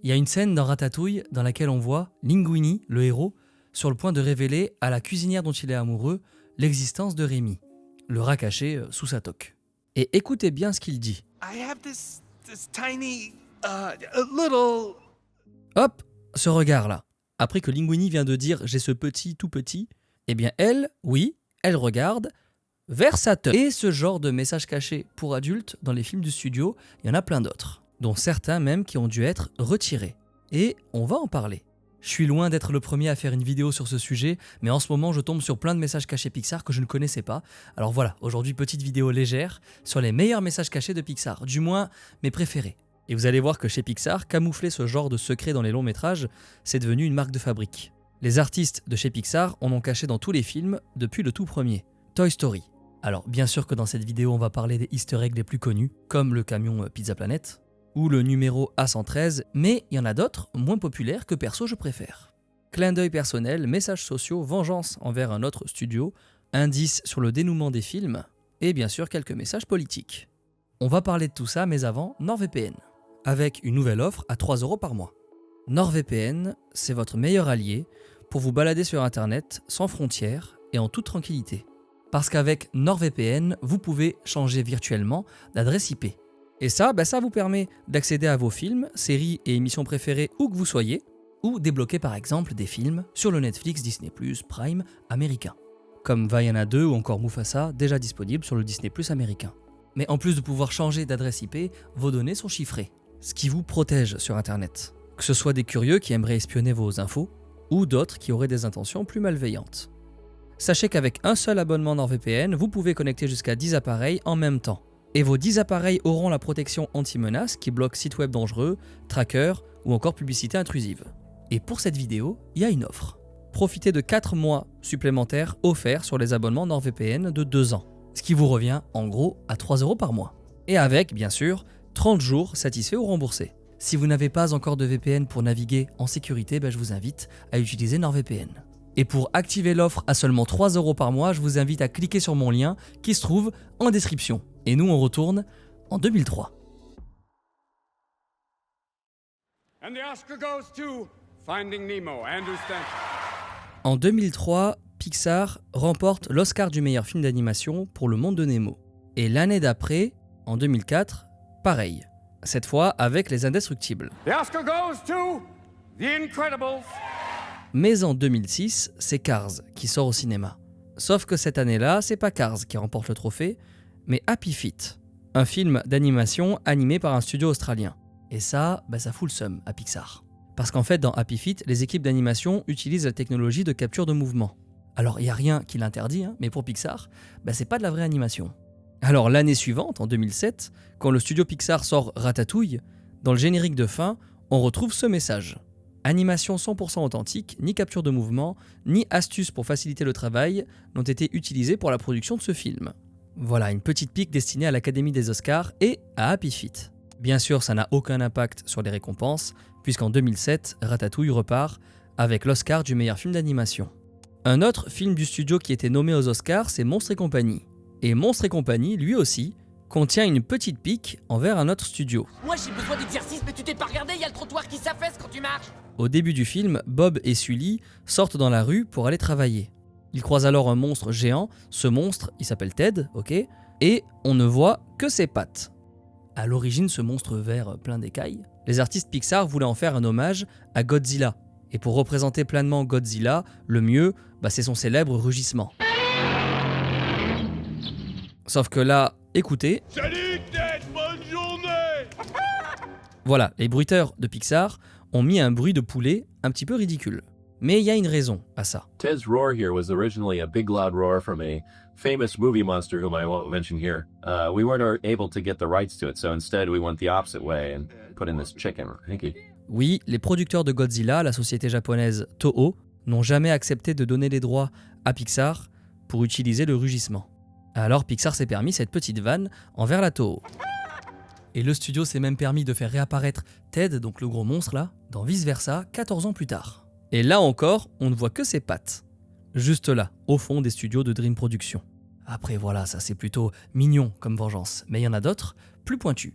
Il y a une scène dans Ratatouille dans laquelle on voit Linguini, le héros, sur le point de révéler à la cuisinière dont il est amoureux l'existence de Rémi, le rat caché sous sa toque. Et écoutez bien ce qu'il dit. I have this tiny, a little... Hop, ce regard-là. Après que Linguini vient de dire « j'ai ce petit, tout petit », eh bien elle, oui, elle regarde vers sa teub. Et ce genre de message caché pour adultes dans les films du studio, il y en a plein d'autres, dont certains même qui ont dû être retirés. Et on va en parler. Je suis loin d'être le premier à faire une vidéo sur ce sujet, mais en ce moment je tombe sur plein de messages cachés Pixar que je ne connaissais pas. Alors voilà, aujourd'hui petite vidéo légère sur les meilleurs messages cachés de Pixar, du moins mes préférés. Et vous allez voir que chez Pixar, camoufler ce genre de secret dans les longs métrages, c'est devenu une marque de fabrique. Les artistes de chez Pixar en ont caché dans tous les films depuis le tout premier, Toy Story. Alors bien sûr que dans cette vidéo on va parler des easter eggs les plus connus, comme le camion Pizza Planet, ou le numéro A113, mais il y en a d'autres, moins populaires, que perso je préfère. Clin d'œil personnel, messages sociaux, vengeance envers un autre studio, indices sur le dénouement des films, et bien sûr quelques messages politiques. On va parler de tout ça, mais avant, NordVPN, avec une nouvelle offre à 3 € par mois. NordVPN, c'est votre meilleur allié pour vous balader sur internet sans frontières et en toute tranquillité. Parce qu'avec NordVPN, vous pouvez changer virtuellement d'adresse IP. Et ça vous permet d'accéder à vos films, séries et émissions préférées où que vous soyez, ou débloquer par exemple des films sur le Netflix, Disney+, Prime américain. Comme Vaiana 2 ou encore Mufasa, déjà disponible sur le Disney+ américain. Mais en plus de pouvoir changer d'adresse IP, vos données sont chiffrées, ce qui vous protège sur Internet. Que ce soit des curieux qui aimeraient espionner vos infos, ou d'autres qui auraient des intentions plus malveillantes. Sachez qu'avec un seul abonnement NordVPN, vous pouvez connecter jusqu'à 10 appareils en même temps. Et vos 10 appareils auront la protection anti-menace qui bloque sites web dangereux, trackers ou encore publicité intrusive. Et pour cette vidéo, il y a une offre. Profitez de 4 mois supplémentaires offerts sur les abonnements NordVPN de 2 ans. Ce qui vous revient en gros à 3 € par mois. Et avec, bien sûr, 30 jours satisfaits ou remboursés. Si vous n'avez pas encore de VPN pour naviguer en sécurité, je vous invite à utiliser NordVPN. Et pour activer l'offre à seulement 3 € par mois, je vous invite à cliquer sur mon lien qui se trouve en description. Et nous on retourne en 2003. And the Oscar goes to Finding Nemo, Andrew Stanton. En 2003, Pixar remporte l'Oscar du meilleur film d'animation pour Le Monde de Nemo. Et l'année d'après, en 2004, pareil. Cette fois avec Les Indestructibles. The Oscar goes to The Incredibles. Mais en 2006, c'est Cars qui sort au cinéma. Sauf que cette année-là, c'est pas Cars qui remporte le trophée, mais Happy Feet, un film d'animation animé par un studio australien. Et ça fout le seum à Pixar. Parce qu'en fait, dans Happy Feet, les équipes d'animation utilisent la technologie de capture de mouvement. Alors, il n'y a rien qui l'interdit, mais pour Pixar, c'est pas de la vraie animation. Alors, l'année suivante, en 2007, quand le studio Pixar sort Ratatouille, dans le générique de fin, on retrouve ce message. Animation 100% authentique, ni capture de mouvement, ni astuces pour faciliter le travail n'ont été utilisées pour la production de ce film. Voilà, une petite pique destinée à l'Académie des Oscars et à Happy Feet. Bien sûr, ça n'a aucun impact sur les récompenses, puisqu'en 2007, Ratatouille repart avec l'Oscar du meilleur film d'animation. Un autre film du studio qui était nommé aux Oscars, c'est Monstres et compagnie. Et Monstres et compagnie, lui aussi, contient une petite pique envers un autre studio. Moi j'ai besoin d'exercice, mais tu t'es pas regardé, y a le trottoir qui s'affaisse quand tu marches. Au début du film, Bob et Sully sortent dans la rue pour aller travailler. Ils croisent alors un monstre géant, ce monstre, il s'appelle Ted, ok, et on ne voit que ses pattes. À l'origine, ce monstre vert plein d'écailles, les artistes Pixar voulaient en faire un hommage à Godzilla. Et pour représenter pleinement Godzilla, le mieux, c'est son célèbre rugissement. Sauf que là, écoutez... Salut Ted, bonne journée. Voilà, les bruiteurs de Pixar ont mis un bruit de poulet un petit peu ridicule. Mais il y a une raison à ça. Ted's roar here was originally a big loud roar from a famous movie monster whom I won't mention here. We weren't able to get the rights to it, so instead we went the opposite way and put in this chicken. Thank you. Oui, les producteurs de Godzilla, la société japonaise Toho, n'ont jamais accepté de donner les droits à Pixar pour utiliser le rugissement. Alors Pixar s'est permis cette petite vanne envers la Toho. Et le studio s'est même permis de faire réapparaître Ted, donc le gros monstre là, dans Vice Versa 14 ans plus tard. Et là encore, on ne voit que ses pattes. Juste là, au fond des studios de Dream Productions. Après voilà, ça c'est plutôt mignon comme vengeance, mais il y en a d'autres, plus pointus.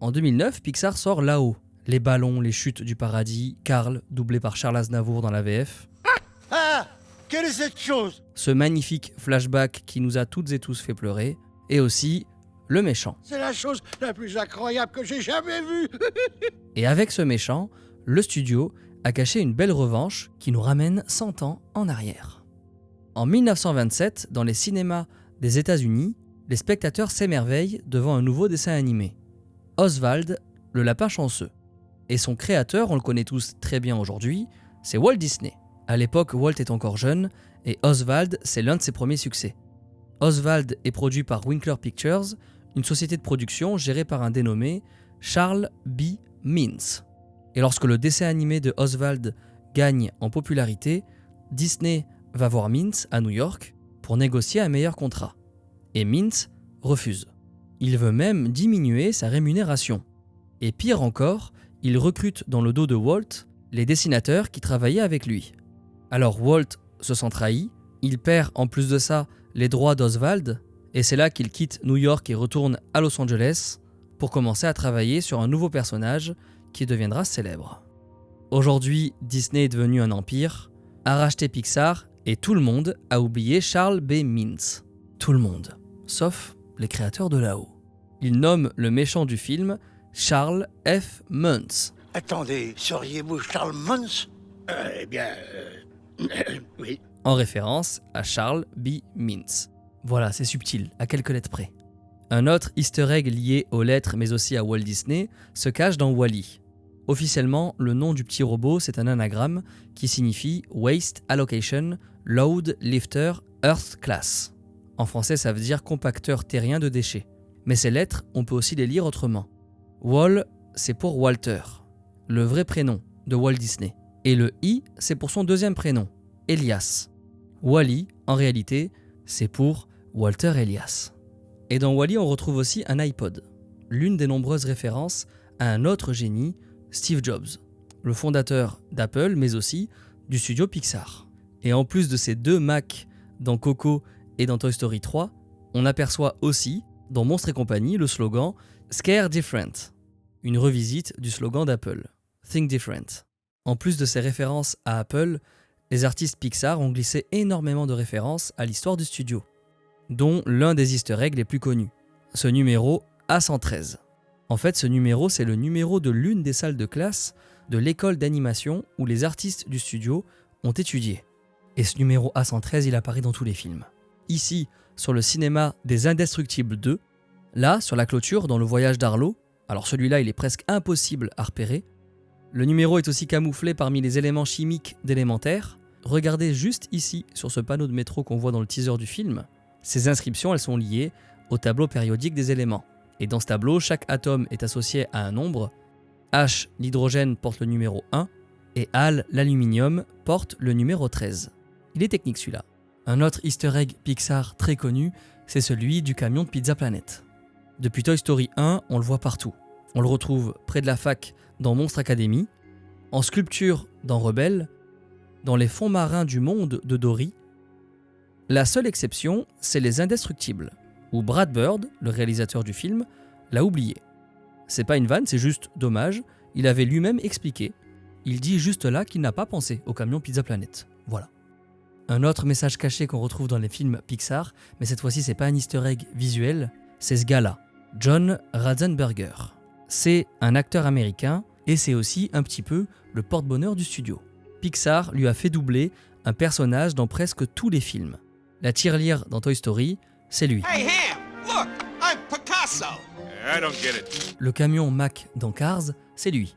En 2009, Pixar sort là-haut, Les ballons, les chutes du paradis, Carl, doublé par Charles Aznavour dans la VF. Ah! Quelle est cette chose? Ce magnifique flashback qui nous a toutes et tous fait pleurer. Et aussi, le méchant. C'est la chose la plus incroyable que j'ai jamais vue. Et avec ce méchant, le studio a caché une belle revanche qui nous ramène 100 ans en arrière. En 1927, dans les cinémas des États-Unis, les spectateurs s'émerveillent devant un nouveau dessin animé. Oswald, le lapin chanceux. Et son créateur, on le connaît tous très bien aujourd'hui, c'est Walt Disney. À l'époque, Walt est encore jeune et Oswald, c'est l'un de ses premiers succès. Oswald est produit par Winkler Pictures, une société de production gérée par un dénommé Charles B. Mintz. Et lorsque le dessin animé de Oswald gagne en popularité, Disney va voir Mintz à New York pour négocier un meilleur contrat. Et Mintz refuse. Il veut même diminuer sa rémunération. Et pire encore, il recrute dans le dos de Walt les dessinateurs qui travaillaient avec lui. Alors Walt se sent trahi, il perd en plus de ça les droits d'Oswald, et c'est là qu'il quitte New York et retourne à Los Angeles pour commencer à travailler sur un nouveau personnage qui deviendra célèbre. Aujourd'hui, Disney est devenu un empire, a racheté Pixar et tout le monde a oublié Charles B. Mintz. Tout le monde, sauf les créateurs de là-haut. Ils nomment le méchant du film Charles F. Muntz. Attendez, seriez-vous Charles Muntz? Oui. En référence à Charles B. Mintz. Voilà, c'est subtil, à quelques lettres près. Un autre easter egg lié aux lettres mais aussi à Walt Disney se cache dans Wall-E. Officiellement, le nom du petit robot, c'est un anagramme qui signifie Waste Allocation Load Lifter Earth Class. En français, ça veut dire compacteur terrien de déchets. Mais ces lettres, on peut aussi les lire autrement. Wall, c'est pour Walter, le vrai prénom de Walt Disney. Et le I, c'est pour son deuxième prénom, Elias. Wall-E, en réalité, c'est pour Walter Elias. Et dans Wall-E, on retrouve aussi un iPod, l'une des nombreuses références à un autre génie, Steve Jobs, le fondateur d'Apple, mais aussi du studio Pixar. Et en plus de ces deux Macs dans Coco et dans Toy Story 3, on aperçoit aussi, dans Monstres et compagnie, le slogan « Scare Different », une revisite du slogan d'Apple, « Think Different ». En plus de ces références à Apple, les artistes Pixar ont glissé énormément de références à l'histoire du studio, dont l'un des easter eggs les plus connus, ce numéro A113. En fait, ce numéro, c'est le numéro de l'une des salles de classe de l'école d'animation où les artistes du studio ont étudié. Et ce numéro A113, il apparaît dans tous les films. Ici, sur le cinéma des Indestructibles 2, là, sur la clôture, dans le voyage d'Arlo, alors celui-là, il est presque impossible à repérer. Le numéro est aussi camouflé parmi les éléments chimiques d'Élémentaire. Regardez juste ici, sur ce panneau de métro qu'on voit dans le teaser du film. Ces inscriptions, elles sont liées au tableau périodique des éléments. Et dans ce tableau, chaque atome est associé à un nombre. H, l'hydrogène, porte le numéro 1, et Al, l'aluminium, porte le numéro 13. Il est technique celui-là. Un autre easter egg Pixar très connu, c'est celui du camion de Pizza Planet. Depuis Toy Story 1, on le voit partout. On le retrouve près de la fac dans Monstre Academy, en sculpture dans Rebelle, dans les fonds marins du monde de Dory. La seule exception, c'est les Indestructibles, où Brad Bird, le réalisateur du film, l'a oublié. C'est pas une vanne, c'est juste dommage, il avait lui-même expliqué. Il dit juste là qu'il n'a pas pensé au camion Pizza Planet. Voilà. Un autre message caché qu'on retrouve dans les films Pixar, mais cette fois-ci c'est pas un easter egg visuel, c'est ce gars-là, John Ratzenberger. C'est un acteur américain et c'est aussi un petit peu le porte-bonheur du studio. Pixar lui a fait doubler un personnage dans presque tous les films. La tirelire dans Toy Story, c'est lui. Hey, Ham! Look! I'm Picasso! I don't get it. Le camion Mac dans Cars, c'est lui.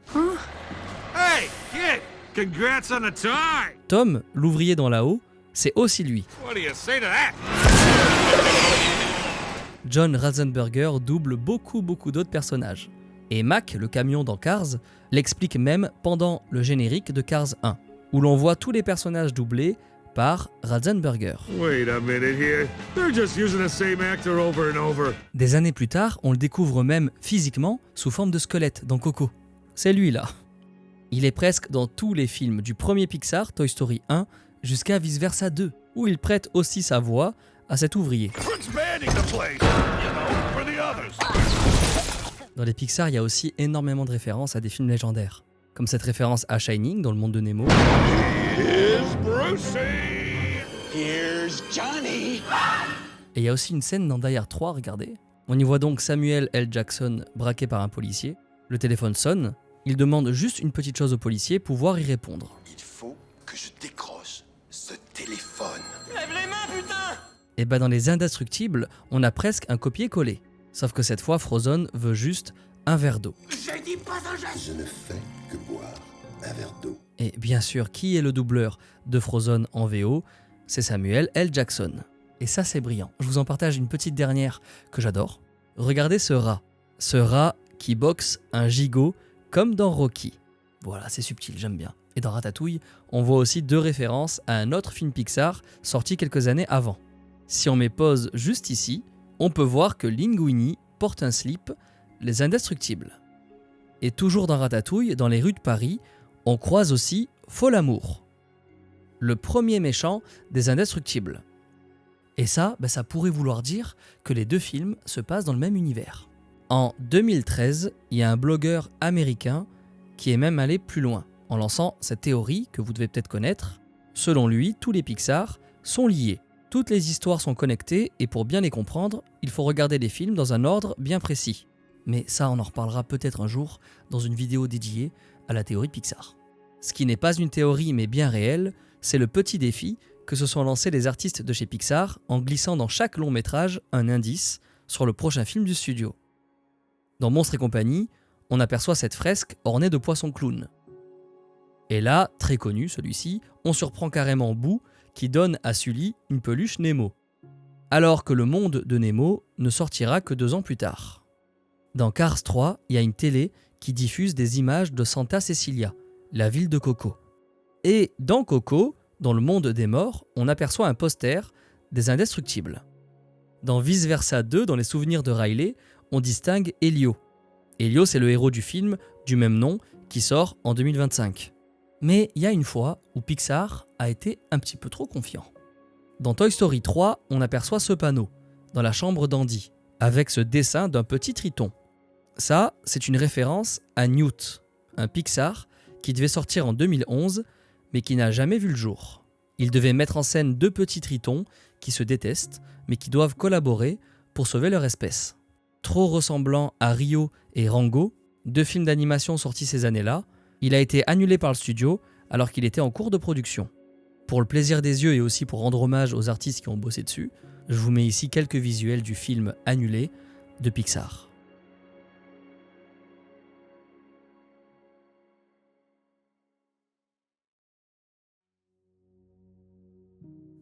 Hey, kid! Congrats on the tie! Tom, l'ouvrier dans La Haut, c'est aussi lui. What do you say to that? John Ratzenberger double beaucoup d'autres personnages. Et Mac, le camion dans Cars, l'explique même pendant le générique de Cars 1, où l'on voit tous les personnages doublés par Ratzenberger. Wait a minute here. They're just using the same actor over and over. Des années plus tard, on le découvre même physiquement sous forme de squelette dans Coco. C'est lui là. Il est presque dans tous les films du premier Pixar, Toy Story 1, jusqu'à Vice Versa 2, où il prête aussi sa voix à cet ouvrier. Dans les Pixar, il y a aussi énormément de références à des films légendaires, comme cette référence à Shining dans le monde de Nemo. Here's Brucey. Here's Johnny. Et il y a aussi une scène dans Die Hard 3, regardez. On y voit donc Samuel L. Jackson braqué par un policier. Le téléphone sonne. Il demande juste une petite chose au policier, pouvoir y répondre. Il faut que je décroche ce téléphone. Et bah dans Les Indestructibles, on a presque un copier-coller. Sauf que cette fois, Frozen veut juste un verre d'eau. Je ne fais que boire un verre d'eau. Et bien sûr, qui est le doubleur de Frozen en VO? C'est Samuel L. Jackson. Et ça, c'est brillant. Je vous en partage une petite dernière que j'adore. Regardez ce rat. Ce rat qui boxe un gigot comme dans Rocky. Voilà, c'est subtil, j'aime bien. Et dans Ratatouille, on voit aussi 2 références à un autre film Pixar sorti quelques années avant. Si on met pause juste ici, on peut voir que Linguini porte un slip, Les Indestructibles. Et toujours dans Ratatouille, dans les rues de Paris, on croise aussi Folamour, le premier méchant des Indestructibles. Et ça, ça pourrait vouloir dire que les 2 films se passent dans le même univers. En 2013, il y a un blogueur américain qui est même allé plus loin, en lançant cette théorie que vous devez peut-être connaître. Selon lui, tous les Pixar sont liés. Toutes les histoires sont connectées et pour bien les comprendre, il faut regarder les films dans un ordre bien précis. Mais ça, on en reparlera peut-être un jour dans une vidéo dédiée à la théorie de Pixar. Ce qui n'est pas une théorie mais bien réel, c'est le petit défi que se sont lancés les artistes de chez Pixar en glissant dans chaque long métrage un indice sur le prochain film du studio. Dans Monstres et compagnie, on aperçoit cette fresque ornée de poissons clowns. Et là, très connu celui-ci, on surprend carrément Boo qui donne à Sully une peluche Nemo. Alors que le monde de Nemo ne sortira que 2 ans plus tard. Dans Cars 3, il y a une télé qui diffuse des images de Santa Cecilia, la ville de Coco. Et dans Coco, dans le monde des morts, on aperçoit un poster des Indestructibles. Dans Vice Versa 2, dans les souvenirs de Riley, on distingue Elio. Elio, c'est le héros du film du même nom qui sort en 2025. Mais il y a une fois où Pixar a été un petit peu trop confiant. Dans Toy Story 3, on aperçoit ce panneau, dans la chambre d'Andy, avec ce dessin d'un petit triton. Ça, c'est une référence à Newt, un Pixar qui devait sortir en 2011, mais qui n'a jamais vu le jour. Il devait mettre en scène 2 petits tritons qui se détestent, mais qui doivent collaborer pour sauver leur espèce. Trop ressemblant à Rio et Rango, 2 films d'animation sortis ces années-là, il a été annulé par le studio alors qu'il était en cours de production. Pour le plaisir des yeux et aussi pour rendre hommage aux artistes qui ont bossé dessus, je vous mets ici quelques visuels du film annulé de Pixar.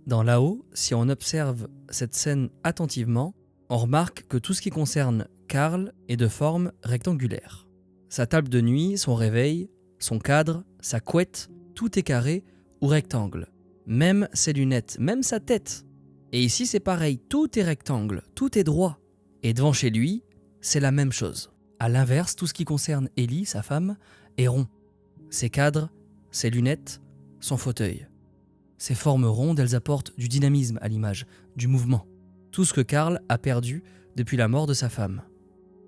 Dans Là-haut, si on observe cette scène attentivement, on remarque que tout ce qui concerne Carl est de forme rectangulaire. Sa table de nuit, son réveil, son cadre, sa couette, tout est carré ou rectangle. Même ses lunettes, même sa tête. Et ici c'est pareil, tout est rectangle, tout est droit. Et devant chez lui, c'est la même chose. A l'inverse, tout ce qui concerne Ellie, sa femme, est rond. Ses cadres, ses lunettes, son fauteuil. Ces formes rondes, elles apportent du dynamisme à l'image, du mouvement. Tout ce que Carl a perdu depuis la mort de sa femme.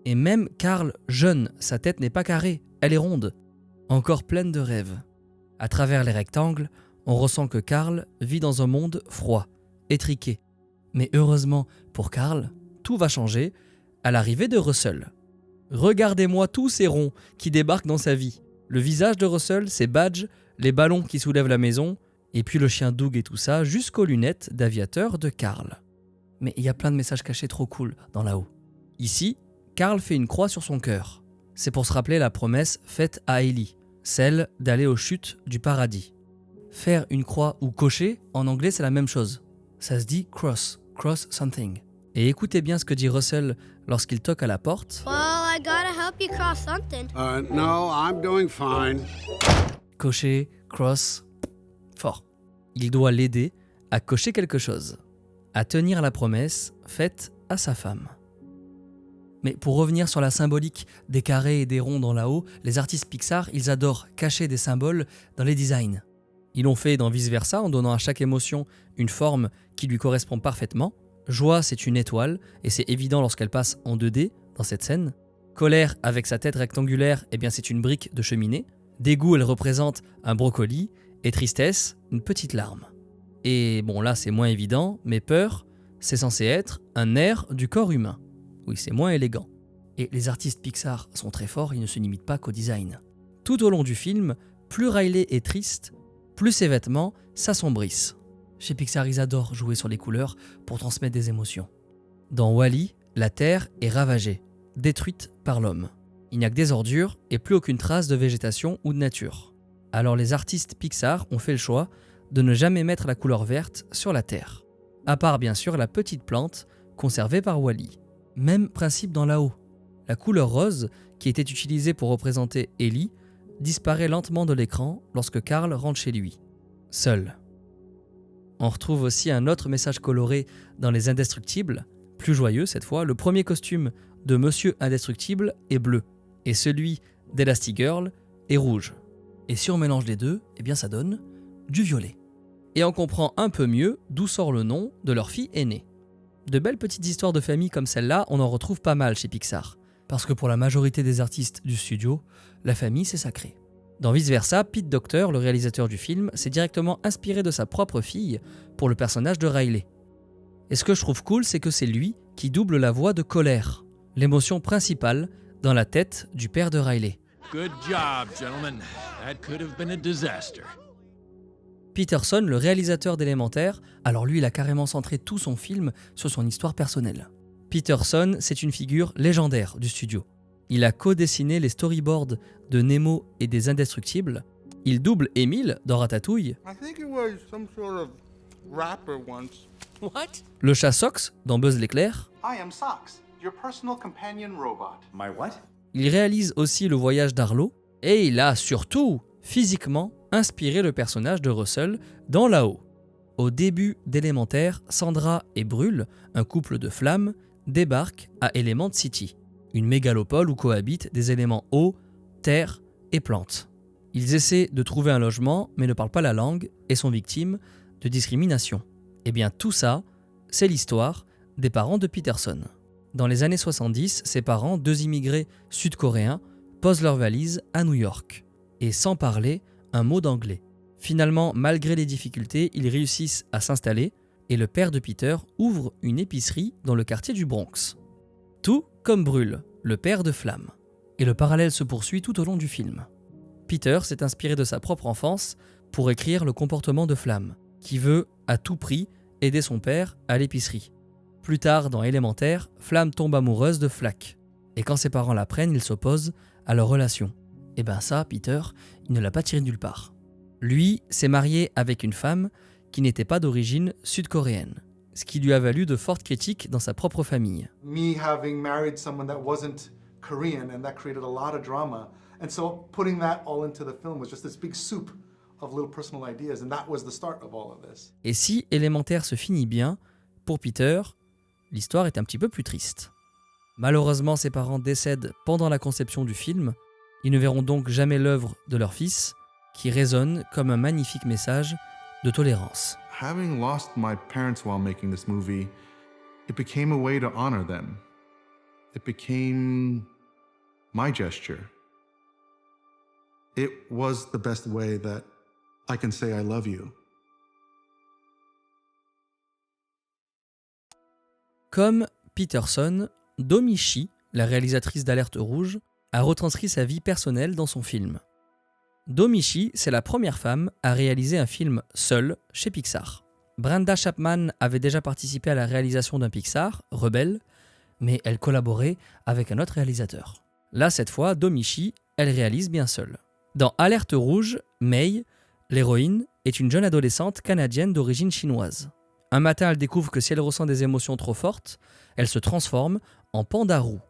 Et même Carl jeune, sa tête n'est pas carrée, elle est ronde. Encore pleine de rêves. À travers les rectangles, on ressent que Carl vit dans un monde froid, étriqué. Mais heureusement pour Carl, tout va changer à l'arrivée de Russell. Regardez-moi tous ces ronds qui débarquent dans sa vie. Le visage de Russell, ses badges, les ballons qui soulèvent la maison, et puis le chien Doug et tout ça, jusqu'aux lunettes d'aviateur de Carl. Mais il y a plein de messages cachés trop cool dans Là-haut. Ici, Carl fait une croix sur son cœur. C'est pour se rappeler la promesse faite à Ellie, celle d'aller aux chutes du paradis. Faire une croix ou cocher, en anglais c'est la même chose. Ça se dit cross something. Et écoutez bien ce que dit Russell lorsqu'il toque à la porte. Well, I gotta help you cross something. No, I'm doing fine. Cocher, cross, fort. Il doit l'aider à cocher quelque chose, à tenir la promesse faite à sa femme. Mais pour revenir sur la symbolique des carrés et des ronds dans Là-haut, les artistes Pixar, ils adorent cacher des symboles dans les designs. Ils l'ont fait dans Vice Versa en donnant à chaque émotion une forme qui lui correspond parfaitement. Joie, c'est une étoile, et c'est évident lorsqu'elle passe en 2D dans cette scène. Colère, avec sa tête rectangulaire, eh bien c'est une brique de cheminée. Dégoût, elle représente un brocoli. Et tristesse, une petite larme. Et bon, là c'est moins évident, mais peur, c'est censé être un nerf du corps humain. Oui, c'est moins élégant. Et les artistes Pixar sont très forts, ils ne se limitent pas qu'au design. Tout au long du film, plus Riley est triste, plus ses vêtements s'assombrissent. Chez Pixar, ils adorent jouer sur les couleurs pour transmettre des émotions. Dans Wall-E, la Terre est ravagée, détruite par l'homme. Il n'y a que des ordures et plus aucune trace de végétation ou de nature. Alors les artistes Pixar ont fait le choix de ne jamais mettre la couleur verte sur la Terre. À part bien sûr la petite plante conservée par Wall-E. Même principe dans là-haut. La couleur rose, qui était utilisée pour représenter Ellie, disparaît lentement de l'écran lorsque Carl rentre chez lui, seul. On retrouve aussi un autre message coloré dans Les Indestructibles, plus joyeux cette fois. Le premier costume de Monsieur Indestructible est bleu, et celui d'Elastigirl est rouge. Et si on mélange les deux, eh bien ça donne du violet. Et on comprend un peu mieux d'où sort le nom de leur fille aînée. De belles petites histoires de famille comme celle-là, on en retrouve pas mal chez Pixar. Parce que pour la majorité des artistes du studio, la famille c'est sacré. Dans Vice Versa, Pete Docter, le réalisateur du film, s'est directement inspiré de sa propre fille pour le personnage de Riley. Et ce que je trouve cool, c'est que c'est lui qui double la voix de colère, l'émotion principale dans la tête du père de Riley. Good job, gentlemen. That could have been a disaster. Peterson, le réalisateur d'Élémentaire, alors lui il a carrément centré tout son film sur son histoire personnelle. Peterson, c'est une figure légendaire du studio. Il a co-dessiné les storyboards de Nemo et des Indestructibles. Il double Émile dans Ratatouille. I think it was some sort of rapper once. What? Le chat Sox dans Buzz l'éclair. I am Sox, your personal companion robot. My what? Il réalise aussi Le Voyage d'Arlo. Et il a surtout, physiquement, inspiré le personnage de Russell dans Là-haut. Au début d'Élémentaire, Sandra et Brûle, un couple de flammes, débarquent à Element City, une mégalopole où cohabitent des éléments eau, terre et plantes. Ils essaient de trouver un logement mais ne parlent pas la langue et sont victimes de discrimination. Et bien tout ça, c'est l'histoire des parents de Peterson. Dans les années 70, ses parents, deux immigrés sud-coréens, posent leurs valises à New York. Et sans parler un mot d'anglais. Finalement, malgré les difficultés, ils réussissent à s'installer et le père de Peter ouvre une épicerie dans le quartier du Bronx. Tout comme Brûle, le père de Flamme. Et le parallèle se poursuit tout au long du film. Peter s'est inspiré de sa propre enfance pour écrire le comportement de Flamme, qui veut à tout prix aider son père à l'épicerie. Plus tard, dans Élémentaire, Flamme tombe amoureuse de Flack. Et quand ses parents l'apprennent, ils s'opposent à leur relation. Et ben ça, Peter, il ne l'a pas tiré de nulle part. Lui s'est marié avec une femme qui n'était pas d'origine sud-coréenne, ce qui lui a valu de fortes critiques dans sa propre famille. Me having married someone that wasn't Korean, and that created a lot of drama. And so putting that all into the film was just this big soup of little personal ideas, and that was the start of all of this. Et si Élémentaire se finit bien, pour Peter, l'histoire est un petit peu plus triste. Malheureusement, ses parents décèdent pendant la conception du film. Ils ne verront donc jamais l'œuvre de leur fils, qui résonne comme un magnifique message de tolérance. Having lost my parents while making this movie, it became a way to honor them. It became my gesture. It was the best way that I can say I love you. Comme Peterson, Domichi, la réalisatrice d'Alerte Rouge, a retranscrit sa vie personnelle dans son film. Domichi, c'est la première femme à réaliser un film seule chez Pixar. Brenda Chapman avait déjà participé à la réalisation d'un Pixar, Rebelle, mais elle collaborait avec un autre réalisateur. Là, cette fois, Domichi, elle réalise bien seule. Dans Alerte Rouge, Mei, l'héroïne, est une jeune adolescente canadienne d'origine chinoise. Un matin, elle découvre que si elle ressent des émotions trop fortes, elle se transforme en panda roux.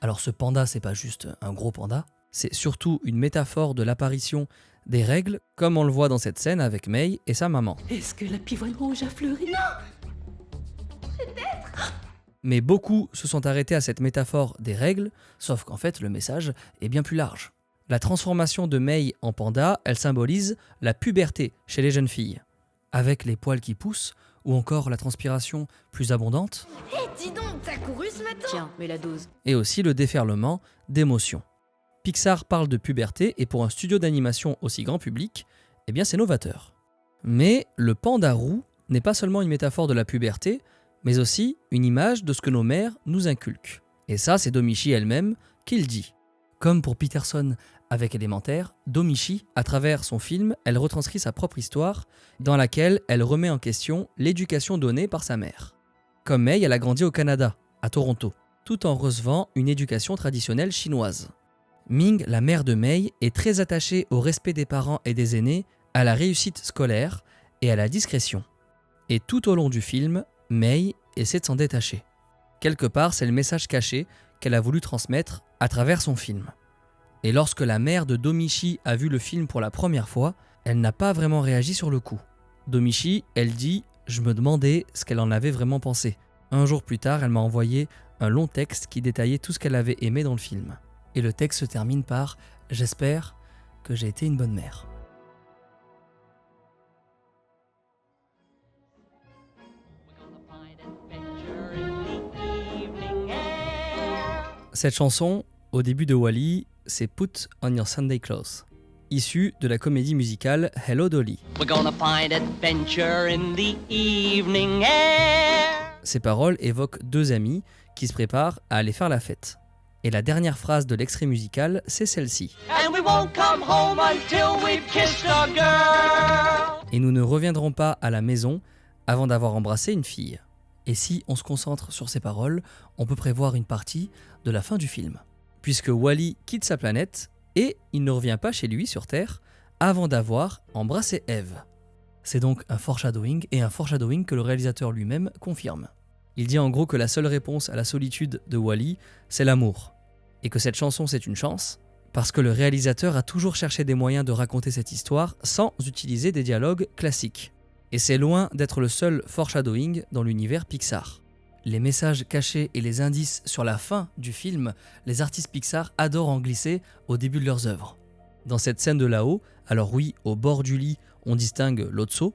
Alors ce panda, c'est pas juste un gros panda, c'est surtout une métaphore de l'apparition des règles, comme on le voit dans cette scène avec Mei et sa maman. Est-ce que la pivoine rouge a fleuri? Non! Mais beaucoup se sont arrêtés à cette métaphore des règles, sauf qu'en fait le message est bien plus large. La transformation de Mei en panda, elle symbolise la puberté chez les jeunes filles. Avec les poils qui poussent, ou encore la transpiration plus abondante, Hé, dis donc, t'as couru ce matin? Tiens, mets la dose. et aussi le déferlement d'émotions. Pixar parle de puberté et pour un studio d'animation aussi grand public, eh bien c'est novateur. Mais le panda roux n'est pas seulement une métaphore de la puberté, mais aussi une image de ce que nos mères nous inculquent. Et ça, c'est Domichi elle-même qui le dit. Comme pour Peterson avec Élémentaire, Domichi, à travers son film, elle retranscrit sa propre histoire, dans laquelle elle remet en question l'éducation donnée par sa mère. Comme Mei, elle a grandi au Canada, à Toronto, tout en recevant une éducation traditionnelle chinoise. Ming, la mère de Mei, est très attachée au respect des parents et des aînés, à la réussite scolaire et à la discrétion. Et tout au long du film, Mei essaie de s'en détacher. Quelque part, c'est le message caché qu'elle a voulu transmettre à travers son film. Et lorsque la mère de Domichi a vu le film pour la première fois, elle n'a pas vraiment réagi sur le coup. Domichi, elle dit « Je me demandais ce qu'elle en avait vraiment pensé ». Un jour plus tard, elle m'a envoyé un long texte qui détaillait tout ce qu'elle avait aimé dans le film. Et le texte se termine par « J'espère que j'ai été une bonne mère ». Cette chanson, au début de Wall-E, c'est Put on Your Sunday Clothes, issue de la comédie musicale Hello Dolly. We're gonna find adventure in the evening air. Ces paroles évoquent deux amis qui se préparent à aller faire la fête. Et la dernière phrase de l'extrait musical, c'est celle-ci. And we won't come home until we've kissed a girl. Et nous ne reviendrons pas à la maison avant d'avoir embrassé une fille. Et si on se concentre sur ces paroles, on peut prévoir une partie de la fin du film. Puisque Wall-E quitte sa planète et il ne revient pas chez lui sur Terre avant d'avoir embrassé Eve. C'est donc un foreshadowing et un foreshadowing que le réalisateur lui-même confirme. Il dit en gros que la seule réponse à la solitude de Wall-E, c'est l'amour. Et que cette chanson c'est une chance, parce que le réalisateur a toujours cherché des moyens de raconter cette histoire sans utiliser des dialogues classiques. Et c'est loin d'être le seul foreshadowing dans l'univers Pixar. Les messages cachés et les indices sur la fin du film, les artistes Pixar adorent en glisser au début de leurs œuvres. Dans cette scène de là-haut, alors oui, au bord du lit, on distingue Lotso.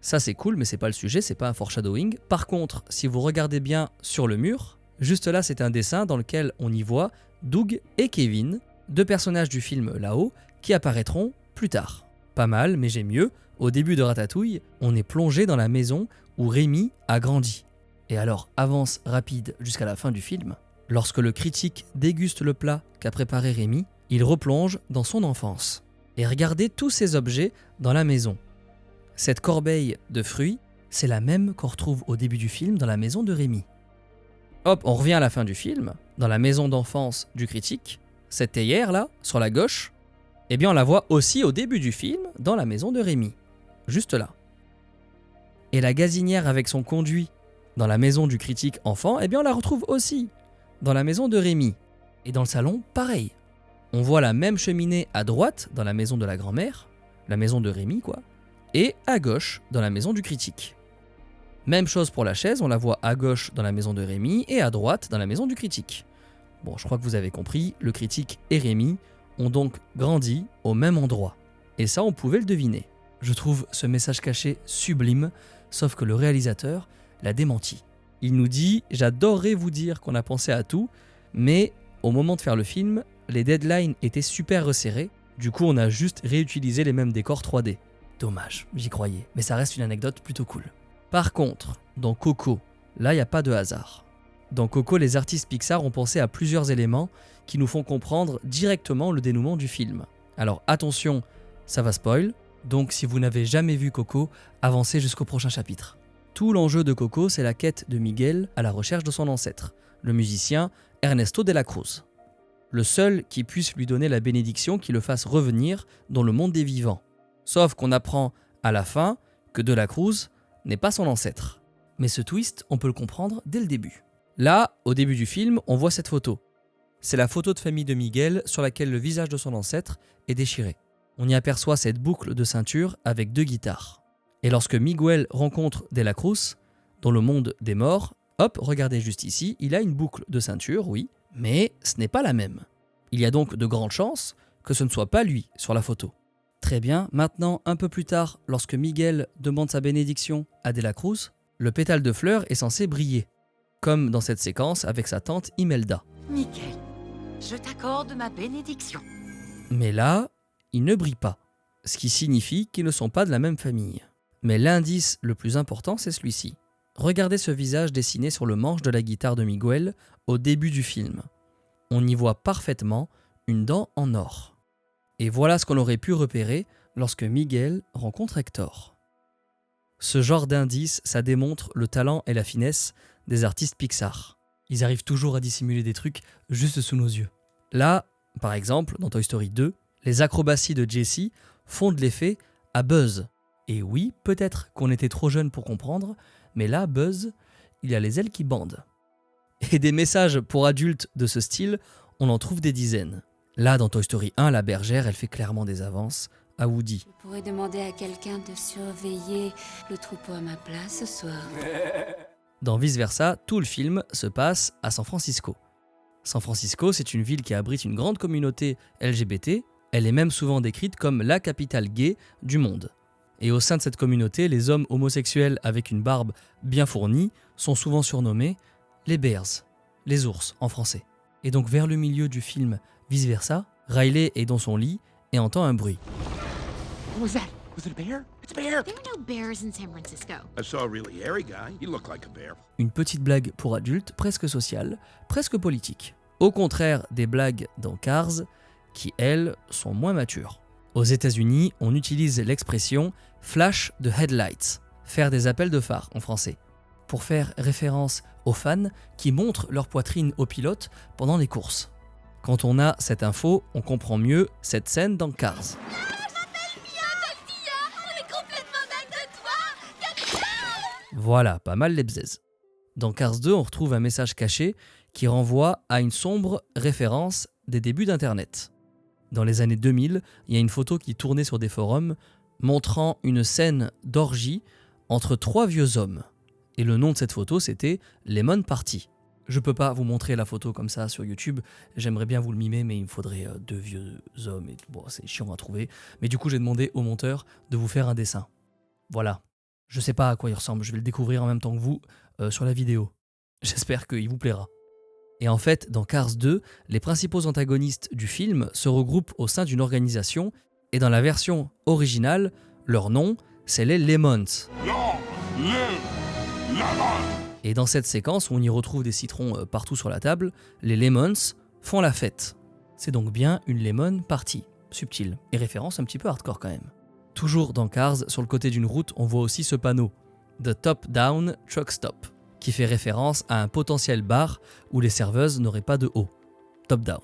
Ça c'est cool, mais c'est pas le sujet, c'est pas un foreshadowing. Par contre, si vous regardez bien sur le mur, juste là c'est un dessin dans lequel on y voit Doug et Kevin, deux personnages du film là-haut, qui apparaîtront plus tard. Pas mal, mais j'ai mieux. Au début de Ratatouille, on est plongé dans la maison où Rémi a grandi. Et alors, avance rapide jusqu'à la fin du film, lorsque le critique déguste le plat qu'a préparé Rémi, il replonge dans son enfance. Et regardez tous ces objets dans la maison. Cette corbeille de fruits, c'est la même qu'on retrouve au début du film dans la maison de Rémi. Hop, on revient à la fin du film, dans la maison d'enfance du critique, cette théière là, sur la gauche, eh bien on la voit aussi au début du film dans la maison de Rémi. Juste là. Et la gazinière avec son conduit dans la maison du critique enfant, eh bien on la retrouve aussi dans la maison de Rémi. Et dans le salon, pareil. On voit la même cheminée à droite dans la maison de la grand-mère, la maison de Rémi quoi, et à gauche dans la maison du critique. Même chose pour la chaise, on la voit à gauche dans la maison de Rémi et à droite dans la maison du critique. Bon, je crois que vous avez compris, le critique et Rémi ont donc grandi au même endroit. Et ça, on pouvait le deviner. Je trouve ce message caché sublime, sauf que le réalisateur l'a démenti. Il nous dit « J'adorerais vous dire qu'on a pensé à tout, mais au moment de faire le film, les deadlines étaient super resserrés, du coup on a juste réutilisé les mêmes décors 3D. » Dommage, j'y croyais, mais ça reste une anecdote plutôt cool. Par contre, dans Coco, là il n'y a pas de hasard. Dans Coco, les artistes Pixar ont pensé à plusieurs éléments qui nous font comprendre directement le dénouement du film. Alors attention, ça va spoil, donc si vous n'avez jamais vu Coco, avancez jusqu'au prochain chapitre. Tout l'enjeu de Coco, c'est la quête de Miguel à la recherche de son ancêtre, le musicien Ernesto de la Cruz. Le seul qui puisse lui donner la bénédiction qui le fasse revenir dans le monde des vivants. Sauf qu'on apprend à la fin que de la Cruz n'est pas son ancêtre. Mais ce twist, on peut le comprendre dès le début. Là, au début du film, on voit cette photo. C'est la photo de famille de Miguel sur laquelle le visage de son ancêtre est déchiré. On y aperçoit cette boucle de ceinture avec 2 guitares. Et lorsque Miguel rencontre De la Cruz, dans le monde des morts, hop, regardez juste ici, il a une boucle de ceinture, oui, mais ce n'est pas la même. Il y a donc de grandes chances que ce ne soit pas lui sur la photo. Très bien, maintenant, un peu plus tard, lorsque Miguel demande sa bénédiction à De la Cruz, Le pétale de fleur est censé briller, comme dans cette séquence avec sa tante Imelda. Michael, je t'accorde ma bénédiction. Mais là, il ne brille pas, ce qui signifie qu'ils ne sont pas de la même famille. Mais l'indice le plus important, c'est celui-ci. Regardez ce visage dessiné sur le manche de la guitare de Miguel au début du film. On y voit parfaitement une dent en or. Et voilà ce qu'on aurait pu repérer lorsque Miguel rencontre Hector. Ce genre d'indice, ça démontre le talent et la finesse des artistes Pixar. Ils arrivent toujours à dissimuler des trucs juste sous nos yeux. Là, par exemple, dans Toy Story 2, les acrobaties de Jessie font de l'effet à Buzz. Et oui, peut-être qu'on était trop jeune pour comprendre, mais là, Buzz, il a les ailes qui bandent. Et des messages pour adultes de ce style, on en trouve des dizaines. Là, dans Toy Story 1, la bergère, elle fait clairement des avances à Woody. Je pourrais demander à quelqu'un de surveiller le troupeau à ma place ce soir. Dans Vice Versa, tout le film se passe à San Francisco. San Francisco, c'est une ville qui abrite une grande communauté LGBT. Elle est même souvent décrite comme la capitale gay du monde. Et au sein de cette communauté, les hommes homosexuels avec une barbe bien fournie sont souvent surnommés les bears, les ours en français. Et donc vers le milieu du film Vice Versa, Riley est dans son lit et entend un bruit. What was that? Was it a bear? It's a bear! There were no bears in San Francisco. I saw a really hairy guy. He looked like a bear. Une petite blague pour adultes, presque sociale, presque politique. Au contraire des blagues dans Cars, qui elles sont moins matures. Aux États-Unis, on utilise l'expression « flash de headlights », faire des appels de phare en français, pour faire référence aux fans qui montrent leur poitrine aux pilotes pendant les courses. Quand on a cette info, on comprend mieux cette scène dans Cars. Voilà, pas mal les bzaises. Dans Cars 2, on retrouve un message caché qui renvoie à une sombre référence des débuts d'Internet. Dans les années 2000, il y a une photo qui tournait sur des forums montrant une scène d'orgie entre 3 vieux hommes. Et le nom de cette photo, c'était Lemon Party. Je peux pas vous montrer la photo comme ça sur YouTube, j'aimerais bien vous le mimer, mais il me faudrait 2 vieux hommes, et bon, c'est chiant à trouver. Mais du coup, j'ai demandé au monteur de vous faire un dessin. Voilà. Je sais pas à quoi il ressemble, je vais le découvrir en même temps que vous sur la vidéo. J'espère qu'il vous plaira. Et en fait, dans Cars 2, les principaux antagonistes du film se regroupent au sein d'une organisation, et dans la version originale, leur nom, c'est les Lemons. Et dans cette séquence où on y retrouve des citrons partout sur la table, les Lemons font la fête. C'est donc bien une Lemon Party, subtile, et référence un petit peu hardcore quand même. Toujours dans Cars, sur le côté d'une route, on voit aussi ce panneau « The Top Down Truck Stop », qui fait référence à un potentiel bar où les serveuses n'auraient pas de haut. Top down.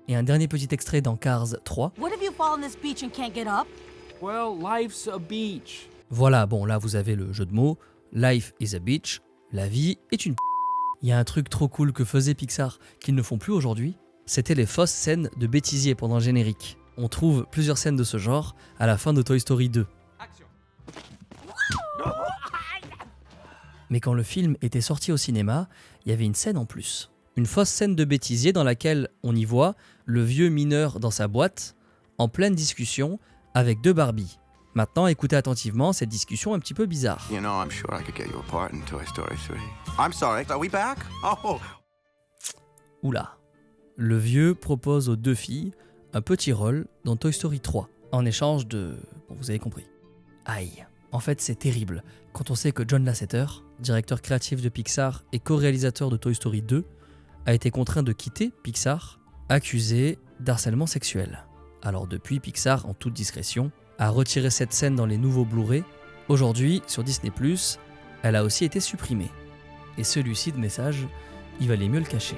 Et un dernier petit extrait dans Cars 3. What if you fall on this beach and can't get up? Well, life's a beach. Voilà, bon là vous avez le jeu de mots. Life is a beach. La vie est une p***. Il y a un truc trop cool que faisait Pixar qu'ils ne font plus aujourd'hui. C'était les fausses scènes de bêtisier pendant le générique. On trouve plusieurs scènes de ce genre à la fin de Toy Story 2. Mais quand le film était sorti au cinéma, il y avait une scène en plus. Une fausse scène de bêtisier dans laquelle on y voit le vieux mineur dans sa boîte, en pleine discussion avec 2 Barbies. Maintenant, écoutez attentivement cette discussion un petit peu bizarre. You know, I'm sure I could get you a part in Toy Story 3. I'm sorry, are we back? Oh! Oula. Le vieux propose aux 2 filles un petit rôle dans Toy Story 3, en échange de... Bon, vous avez compris. Aïe. En fait, c'est terrible quand on sait que John Lasseter, directeur créatif de Pixar et co-réalisateur de Toy Story 2, a été contraint de quitter Pixar, accusé d'harcèlement sexuel. Alors depuis, Pixar, en toute discrétion, a retiré cette scène dans les nouveaux Blu-ray. Aujourd'hui, sur Disney+, elle a aussi été supprimée. Et celui-ci de message, il valait mieux le cacher.